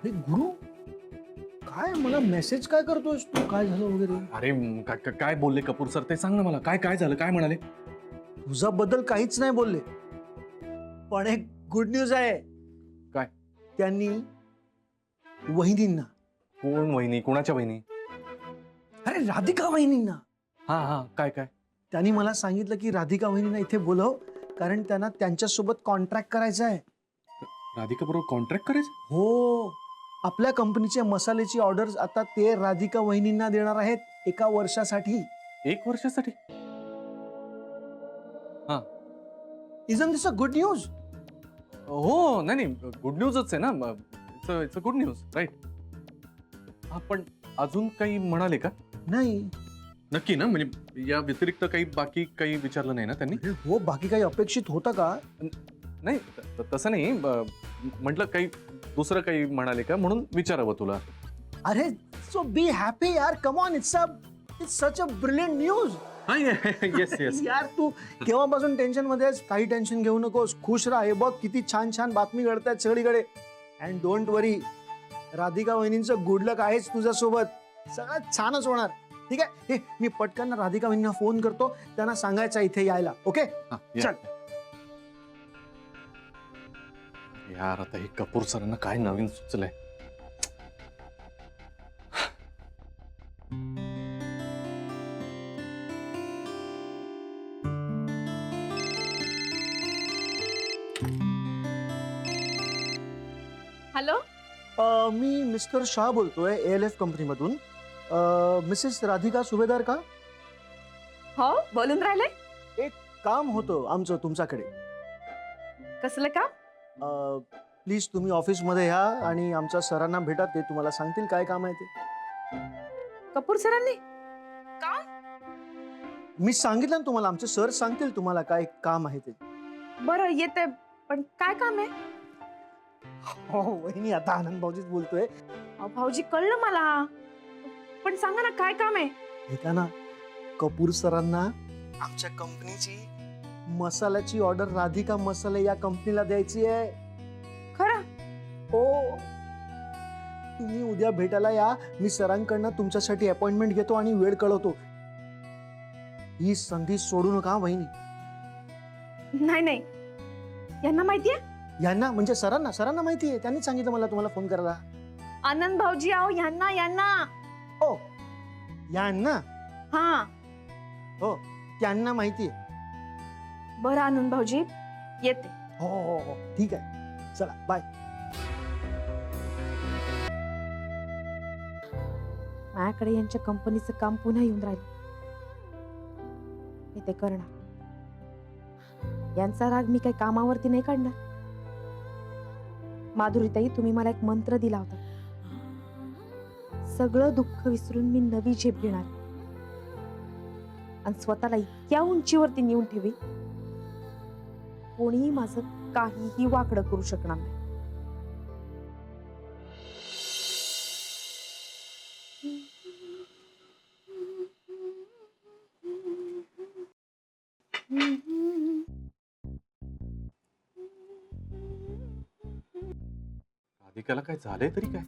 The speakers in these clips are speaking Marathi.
हे गुरु काय मला मेसेज काय करतोस तू? काय झालं वगैरे? अरे काय बोलले कपूर सर ते सांग ना मला. काय काय झालं, काय म्हणाले? तुझा बद्दल काहीच नाही बोलले, पण एक गुड न्यूज आहे. काय? त्यांनी वहिनींना, कोण वहिनी? कोणाच्या वहिनी? अरे राधिका वहिनींना, हा हा, काय काय? त्यांनी मला सांगितलं की राधिका वहिनींना इथे बोलव, कारण त्यांना त्यांच्यासोबत कॉन्ट्रॅक्ट करायचा आहे. राधिका बरोबर कॉन्ट्रॅक्ट करायचं? हो, आपल्या कंपनीच्या मसाल्याची ऑर्डर आता ते राधिका वहिनींना देणार आहेत 1 वर्षासाठी. 1 वर्षासाठी? हा. Isn't this a good news? हो, नाही नाही, गुड न्यूजच आहे ना. It's a good news, right. हा, पण अजून काही म्हणाले का? नाही. नक्की ना? म्हणजे या व्यतिरिक्त काही बाकी काही विचारलं नाही ना त्यांनी? हो, बाकी काही अपेक्षित होतं का? नाही, तसं नाही. म्हटलं काही दुसरं काही म्हणाले का म्हणून विचारावं तुला. अरे सो बी हॅपी यार, come on, it's such a brilliant news. Yes yes. यार तू केव्हापासून टेन्शन मध्ये आहेस? काही टेन्शन घेऊ नकोस, खुश राहा. हे बघ किती छान छान बातमी घडतायत सगळीकडे. अँड डोंट वरी, राधिका वहिनींचं गुड लक आहेच तुझ्यासोबत. सगळं छानच होणार. ठीक आहे, हे मी पटकन राधिका वहिनींना फोन करतो, त्यांना सांगायचं इथे यायला. ओके चल. यार आता हे कपूर सरांना काय नवीन सुचलंय? हॅलो. मी मिस्टर शाह बोलतोय ALF कंपनीमधून. मिसेस राधिका सुभेदार का? हो, बोलून राहिले. एक काम होतं आमचं तुमच्याकडे. कसलं का? प्लीज तुम्ही ऑफिसमध्ये या आणि आमच्या सरांना भेटा, ते तुम्हाला सांगतील काय काम आहे ते. कपूर सरांनी का? मी सांगितलं ना तुम्हाला, आमचे सर सांगतील तुम्हाला काय काम आहे ते. बरं येते, पण काय काम आहे? हो वहिनी, आता आनंद भाऊजीच बोलतोय. अहो, भाऊजी कळलं मला, पण सांगा ना काय काम आहे? ऐका ना, कपूर सरांना आमच्या कंपनीची मसाल्याची ऑर्डर राधिका मसाले या कंपनीला द्यायची आहे. खरं? हो, तुम्ही उद्या भेटायला या. मी सरांकडनं तुमच्यासाठी अपॉइंटमेंट घेतो आणि वेळ कळवतो. ही संधी सोडू नका वहिनी. नाही नाही, यांना माहितीये? यांना म्हणजे सरांना माहिती आहे, त्यांनी सांगितलं मला तुम्हाला फोन करायला. आनंद भाऊजी, आहो यांना. हो, यांना? हा. हो, त्यांना माहिती आहे. बरं आनंद भाऊजी, येते. हो हो हो, ठीक आहे, चला बाय. माझ्याकडे यांच्या कंपनीचं काम पुन्हा येऊन राहिलं. मी ते करणार. यांचा राग मी काही कामावरती नाही काढणार. माधुरीताई, तुम्ही मला एक मंत्र दिला होता. सगळं दुःख विसरून मी नवी झेप घेणार आणि स्वतःला इतक्या उंचीवरती नेऊन ठेवी, कोणीही माझं काहीही वाकडं करू शकणार नाही. राधिकाला काय झालंय तरी काय?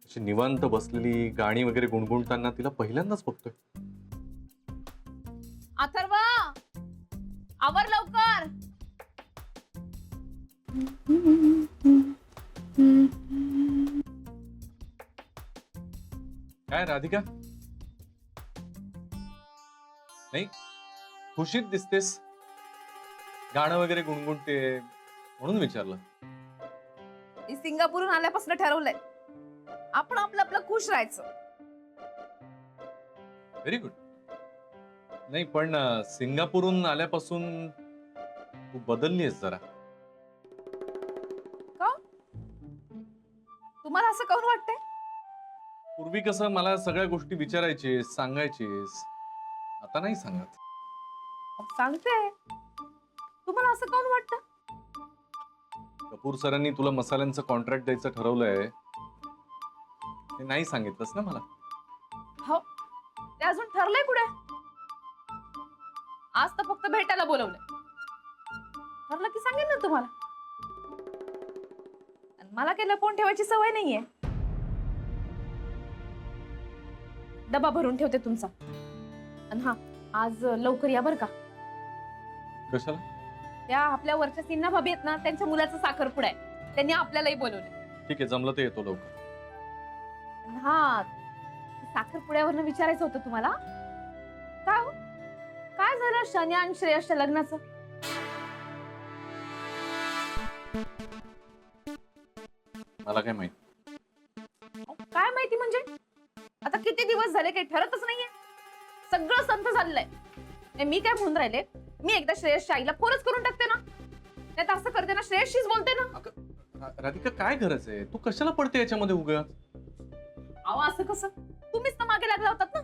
अशी निवांत बसलेली गाणी वगैरे गुणगुणताना तिला पहिल्यांदाच बघतोय. अथर्व, आवर लवकर. काय राधिका? नाही, खुशीत दिसतेस. गाणं वगैरे गुणगुणते म्हणून विचारलं. मी सिंगापूरहून आल्यापासून ठरवलंय, आपण आपलं खुश राहायचं. Very good. नाही पण सिंगापूरहून आल्यापासून तू बदललीस जरा. का? तुम्हाला असं काऊन वाटतंय? पूर्वी कसं मला सगळ्या गोष्टी विचारायचीस, सांगायचीस, आता नाही सांगत. सांगते. तुम्हाला असं काऊन वाटतं? कपूर सरांनी तुला मसाल्यांचं कॉन्ट्रॅक्ट द्यायचं ठरवलंय, ते नाही सांगितलंस ना मला. हो, ते अजून ठरलंय कुठे? आज तर फक्त भेटायला बोलवलंय. ठरलं की सांगेन ना तुम्हाला. मला काही लपवून ठेवायची सवय नाहीये. डबा भरून ठेवते तुमचा. आणि हा, आज लवकर या बर का. कशाला? त्या आपल्या वरच्या सिन्हा भाभी आहेत ना, त्यांच्या मुलाचा साखरपुडा आहे. त्यांनी आपल्यालाही बोलवले. ठीक आहे, जमलं तर येतो लवकर. हा, साखरपुड्यावरनं विचारायचं होतं तुम्हाला. काय हो, काय झालं शन्या आणि श्रेयसच्या लग्नाचं? मला काय माहित. काय माहिती म्हणजे? आता किती दिवस झाले काही ठरतच नाहीये. सगळं संत झालंय. मी काय म्हणून राहिले, मी एकदा श्रेयसच्या आईला फोनच करून टाकते ना. नाही तर असं करते ना, श्रेयसशीच बोलते ना. राधिका, काय गरज आहे? तू कशाला पडते याच्यामध्ये उगाच? अहो, असं कसं? तुम्हीच तर मागे लागला होतात ना,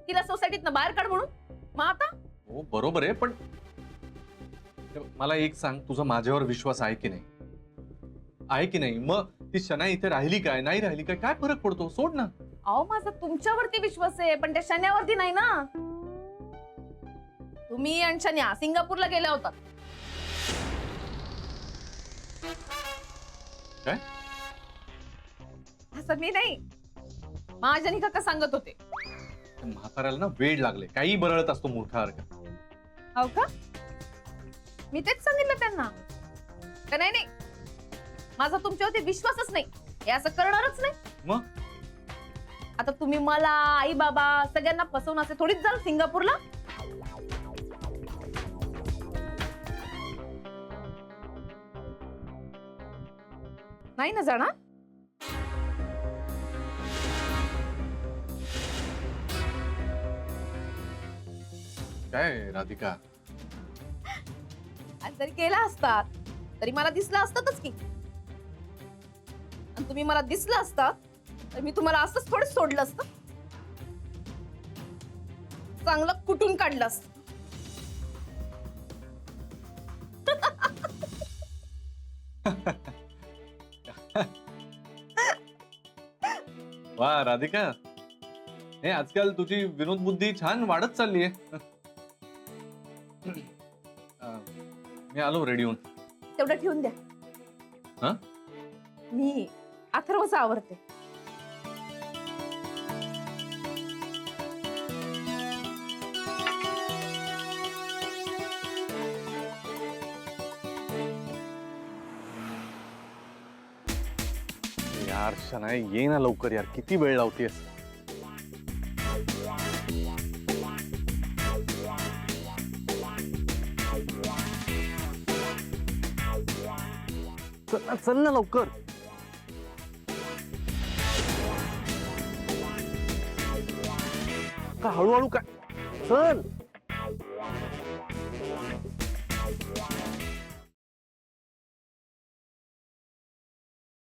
तिला सोसायटीतनं बाहेर काढ म्हणून. मग आता हो बरोबर आहे, पण मला एक सांग, तुझा माझ्यावर विश्वास आहे की नाही? आहे की नाही? मग ती शना इथे राहिली काय नाही राहिली काय, काय फरक पडतो? सोड ना. अहो, माझा तुमच्यावरती विश्वास आहे, पण त्या शन्यावरती नाही ना. तुम्ही आणि शन्या सिंगापूरला गेल्या होतात. काय? असं मी नाही, महाजनी काका सांगत होते. त्या म्हाताऱ्याला ना वेळ लागले, काही बरळत असतो मूर्खासारखा. हो का? मी तेच सांगितलं त्यांना का नाही नाही, माझा तुमच्यावरती विश्वासच नाही, हे असं करणारच नाही. मग आता तुम्ही मला, आई बाबा सगळ्यांना फसवून असे थोडीच जाल सिंगापूरला. नाही ना जाणार. काय राधिका? आणि जरी केला असतात तरी मला दिसलं असतातच की. आणि तुम्ही मला दिसलं असतात तर मी तुम्हाला असंच थोडं सोडलं असतं, चांगलं कुठून काढलं असतं. वा राधिका, हे आजकाल तुझी विनोद बुद्धी छान वाढत चालली आहे. मी आलो रेडी होऊन. तेवढं ठेवून द्या. हा? मी अथर्वच आवडते. यार शनाय, ये ना लवकर यार, किती वेळ लावतेस? चल ना लवकर. का हळूहळू काय? चल.